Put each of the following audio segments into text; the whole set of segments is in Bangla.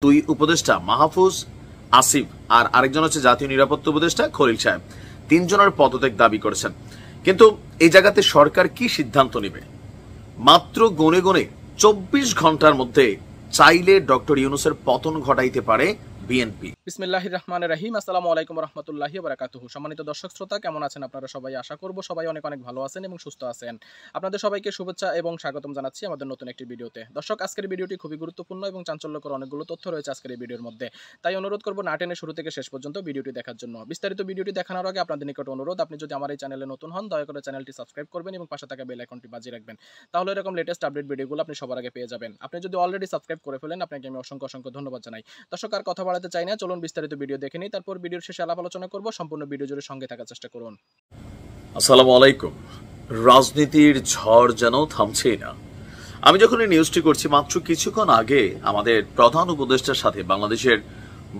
দুই উপদেষ্টা মাহফুজ আসিফ আর আরেকজন হচ্ছে জাতীয় নিরাপত্তা উপদেষ্টা খলিল সাহেব, তিনজনের পদত্যাগ দাবি করেছেন। কিন্তু এই জায়গাতে সরকার কি সিদ্ধান্ত নেবে? মাত্র গুনে গুনে 24 ঘন্টার মধ্যে চাইলে ডক্টর ইউনূসের পতন ঘটাইতে পারে বিএনপি। বিসমিল্লাহির রহমানির রহিম। আসসালামু আলাইকুম রাহমাতুল্লাহি ওয়া বারাকাতুহু। সম্মানিত দর্শক শ্রোতা, কেমন আছেন আপনারা সবাই? আশা করব সবাই অনেক অনেক ভালো আছেন এবং সুস্থ আছেন। আপনাদের সবাইকে শুভেচ্ছা এবং স্বাগতম জানাচ্ছি আমাদের নতুন একটি ভিডিওতে। দর্শক, আজকের ভিডিওটি খুবই গুরুত্বপূর্ণ এবং চাঞ্চল্যকর অনেকগুলো তথ্য রয়েছে আজকের এই ভিডিওর মধ্যে। তাই অনুরোধ করব না টেনে শুরু থেকে শেষ পর্যন্ত ভিডিওটি দেখার জন্য। বিস্তারিত ভিডিওটি দেখানোর আগে আপনাদের নিকট অনুরোধ, আপনি যদি আমার এই চ্যানেলে নতুন হন দয়া করে চ্যানেলটি সাবস্ক্রাইব করবেন এবং পাশে থাকা বেল আইকনটি বাজিয়ে রাখবেন। তাহলে এরকম লেটেস্ট আপডেট ভিডিওগুলো আপনি সবার আগে পেয়ে যাবেন। আপনি যদি অলরেডি সাবস্ক্রাইব করে ফেলেন, আপনাকে আমি অসংখ্য ধন্যবাদ জানাই। দর্শক, আর কথা বাড়াতে চাই না, চলুন বিস্তারিত ভিডিও দেখে নিই, তারপর ভিডিওর শেষে আলাপ আলোচনা করব। সম্পূর্ণ ভিডিও জুড়ে সঙ্গে থাকার চেষ্টা করুন। আসসালামু আলাইকুম। রাজনীতির ঝড় যেন থামছেই না। আমি যখন এই নিউজটি করছি, মাত্র কিছুক্ষণ আগে আমাদের প্রধান উপদেষ্টার সাথে বাংলাদেশের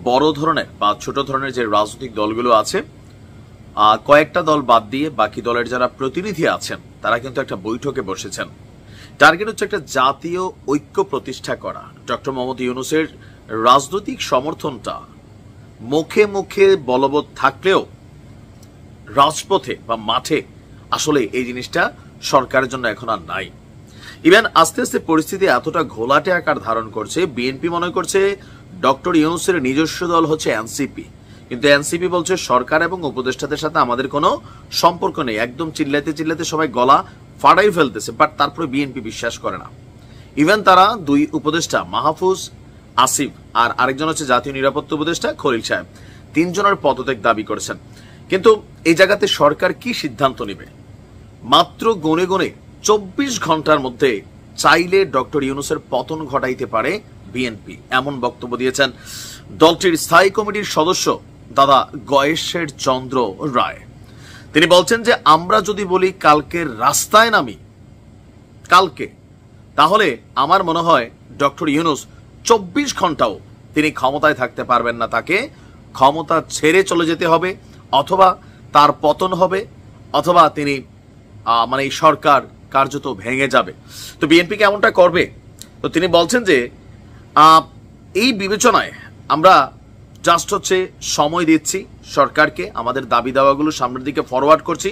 বড় ধরনের বা ছোট ধরনের যে রাজনৈতিক দলগুলো আছে, কয়েকটা দল বাদ দিয়ে বাকি দলের যারা প্রতিনিধি আছেন তারা কিন্তু একটা বৈঠকে বসেছেন। টার্গেট হচ্ছে একটা জাতীয় ঐক্য প্রতিষ্ঠা করা। ডক্টর মোহাম্মদ ইউনূসের রাজনৈতিক সমর্থনটা মুখে মুখে বলবৎ থাকলেও রাজপথে বা মাঠে আসলে এই জিনিসটা সরকারের জন্য এখন আর নাই। ইভেন আস্তে আস্তে পরিস্থিতি এতটা ঘোলাটে আকার ধারণ করছে, বিএনপি মনে করছে ডক্টর ইউনূসের নিজস্ব দল হচ্ছে এনসিপি, কিন্তু এনসিপি বলছে সরকার এবং উপদেষ্টাদের সাথে আমাদের কোনো সম্পর্ক নেই। একদম চিল্লাতে চিল্লাতে সবাই গলা ফাটাই ফেলতেছে, বাট তারপরে বিএনপি বিশ্বাস করে না। ইভেন তারা দুই উপদেষ্টা মাহফুজ আসিফ আর আরেকজন হচ্ছে জাতীয় নিরাপত্তা উপদেষ্টা খলিল সাহেব, তিনজনের পদত্যাগ দাবি করেছেন। কিন্তু এই জায়গাতে সরকার কি সিদ্ধান্ত নেবে? মাত্র গুনে গুনে 24 ঘন্টার মধ্যে চাইলে ডক্টর ইউনূসের পতন ঘটাইতে পারে বিএনপি, এমন বক্তব্য দিয়েছেন দলটির স্থায়ী কমিটির সদস্য দাদা গয়েশ্বর চন্দ্র রায়। তিনি বলছেন যে আমরা যদি বলি কালকে রাস্তায় নামি কালকে, তাহলে আমার মনে হয় ডক্টর ইউনূস 24 ঘন্টাও তিনি ক্ষমতায় থাকতে পারবেন না। তাকে ক্ষমতা ছেড়ে চলে যেতে হবে, অথবা তার পতন হবে, অথবা তিনি এই সরকার কার্যত ভেঙে যাবে। তো বিএনপি কেমনটা করবে? তো তিনি বলছেন যে এই বিবেচনায় আমরা জাস্ট হচ্ছে সময় দিচ্ছি সরকারকে, আমাদের দাবি দাওয়াগুলো সামনের দিকে ফরওয়ার্ড করছি।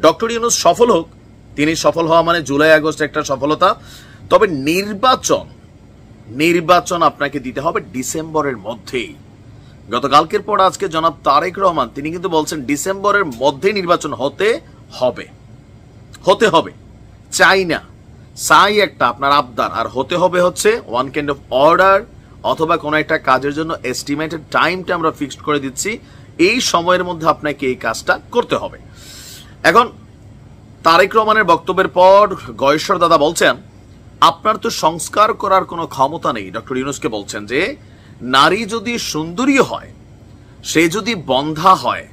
ডক্টর ইউনূস সফল হোক, তিনি সফল হওয়া মানে জুলাই আগস্ট একটা সফলতা। তবে নির্বাচন আপনাকে দিতে হবে ডিসেম্বরের মধ্যেই। গতকালকের পর আজকে জনাব তারেক রহমান তিনি কিন্তু বলছেন ডিসেম্বরের মধ্যে নির্বাচন হতে হবে। চাই না, চাই একটা আপনার আবদার, আর হতে হবে হচ্ছে ওয়ান কাইন্ড অফ অর্ডার, অথবা কোনো একটা কাজের জন্য এস্টিমেটেড টাইমটা আমরা ফিক্সড করে দিচ্ছি, এই সময়ের মধ্যে আপনাকে এই কাজটা করতে হবে। এখন তারেক রহমানের বক্তব্যের পর গয়েশ্বর দাদা বলছেন আপনার তো সংস্কার করার কোনো ক্ষমতা নেই। ডক্টর ইউনূসকে বলছেন যে নারী যদি সুন্দরী হয়, সে যদি বন্ধা হয়,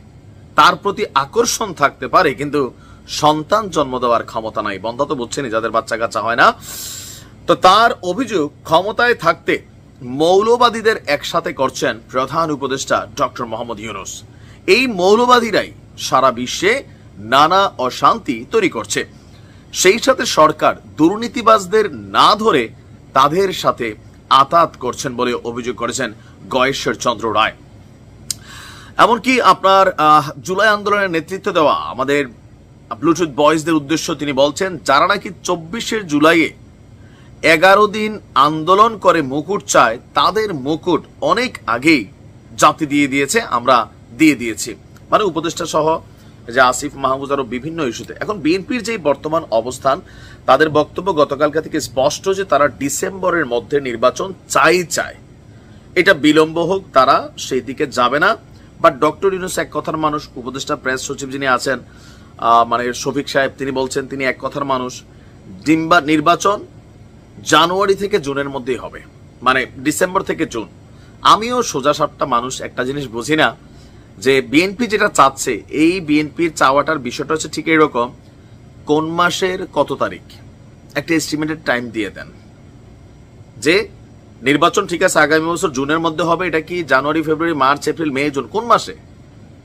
তার প্রতি আকর্ষণ থাকতে পারে, কিন্তু সন্তান জন্ম দেওয়ার ক্ষমতা নাই। বন্ধা তো বুঝছেনই, যাদের বাচ্চা কাচ্চা হয় না। তো তার অভিযোগ ক্ষমতায় থাকতে মৌলবাদীদের একসাথে করছেন প্রধান উপদেষ্টা ডক্টর মোহাম্মদ ইউনূস। এই মৌলবাদীরাই সারা বিশ্বে নানা অশান্তি তৈরি করছে। সেই সাথে সরকার দুর্নীতিবাজদের না ধরে তাদের সাথে আতাত করছেন বলে অভিযোগ করেছেন গয়েশ্বর চন্দ্র রায়। এমনকি আপনার জুলাই আন্দোলনের নেতৃত্ব দেওয়া আমাদের ব্লুটুথ বয়েজদের উদ্দেশ্য তিনি বলছেন যারা নাকি 24 জুলাইয়ে 11 দিন আন্দোলন করে মুকুট চায়, তাদের মুকুট অনেক আগেই জাতি দিয়ে দিয়েছে, আমরা দিয়ে দিয়েছি। মানে উপদেষ্টা সহ যে আসিফ মাহফুজ আরো বিভিন্ন ইস্যুতে। এখন বিএনপির যে বর্তমান অবস্থান, তাদের বক্তব্য গতকালকে থেকে স্পষ্ট যে তারা ডিসেম্বরের মধ্যে নির্বাচন চায়। এটা বিলম্ব হোক, তারা সেই দিকে যাবে না। বাট ডক্টর ইউনূস এক কথার মানুষ। উপদেষ্টা প্রেস সচিব যিনি আছেন শফিক সাহেব, তিনি বলছেন তিনি এক কথার মানুষ। নির্বাচন জানুয়ারি থেকে জুনের মধ্যেই হবে, মানে ডিসেম্বর থেকে জুন। আমিও সোজা সাপটা মানুষ, একটা জিনিস বুঝি না যে বিএনপি যেটা চাচ্ছে, এই বিএনপির চাওয়াটার বিষয়টা হচ্ছে ঠিক এরকম, কোন মাসের কত তারিখ একটা এস্টিমেটেড টাইম দিয়ে দেন যে নির্বাচন ঠিক আছে আগামী বছর জুনের মধ্যে হবে। এটা কি জানুয়ারি, ফেব্রুয়ারি, মার্চ, এপ্রিল, মে, জুন, কোন মাসে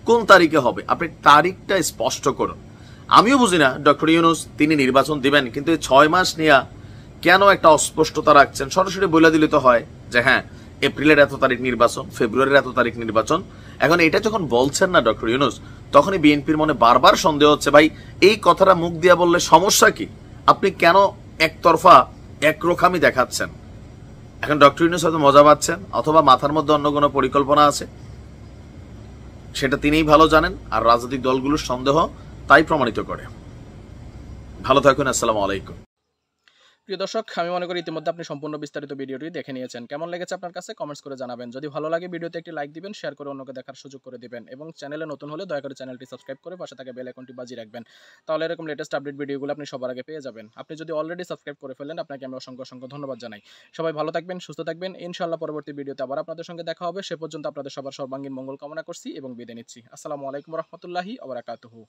কোন তারিখে হবে? আপনি তারিখটা স্পষ্ট করুন। আমিও বুঝি না ডক্টর ইউনূস তিনি নির্বাচন দিবেন, কিন্তু 6 মাস নিয়ে কেন একটা অস্পষ্টতা রাখছেন? সরাসরি বলে দিলে তো হয় যে হ্যাঁ এপ্রিলের এত তারিখ নির্বাচন, ফেব্রুয়ারির এত তারিখ নির্বাচন। এখন এটা যখন বলছেন না ডক্টর ইউনূস, তখনই বিএনপির মনে বারবার সন্দেহ হচ্ছে, ভাই এই কথাটা মুখ দিয়ে বললে সমস্যা কি? আপনি কেন একতরফা একরোখামি দেখাচ্ছেন? এখন ডক্টর ইউনূস হয়তো মজা পাচ্ছেন, অথবা মাথার মধ্যে অন্য কোনো পরিকল্পনা আছে, সেটা তিনিই ভালো জানেন। আর রাজনৈতিক দলগুলোর সন্দেহ তাই প্রমাণিত করে। ভালো থাকুন, আসসালামু আলাইকুম। প্রিয় দর্শক, আমি মনে করি ইতিমধ্যে আপনি সম্পূর্ণ বিস্তারিত ভিডিওটি দেখে নিয়েছেন। কেমন লেগেছে আপনার কাছে কমেন্টস করে জানাবেন। যদি ভালো লাগে ভিডিওতে একটি লাইক দিবেন, শেয়ার করে অন্যকে দেখার সুযোগ করে দিবেন এবং চ্যানেলে নতুন হলে দয়া করে চ্যানেলটি সাবস্ক্রাইব করে পাশে থাকা বেল আইকনটি বাজিয়ে রাখবেন। তাহলে এরকম লেটেস্ট আপডেট ভিডিওগুলো আপনি সবার আগে পেয়ে যাবেন। আপনি যদি অলরেডি সাবস্ক্রাইব করে ফেলেন, আপনাকে আমি অসংখ্য ধন্যবাদ জানাই। সবাই ভালো থাকবেন, সুস্থ থাকবেন। ইনশাআল্লাহ পরবর্তী ভিডিওতে আবার আপনাদের সঙ্গে দেখা হবে। সে পর্যন্ত আপনাদের সবার সর্বাঙ্গীন মঙ্গল কামনা করছি এবং বিদায় নিচ্ছি। আসসালামু আলাইকুম ওয়া রাহমাতুল্লাহি ওয়া বারাকাতুহু।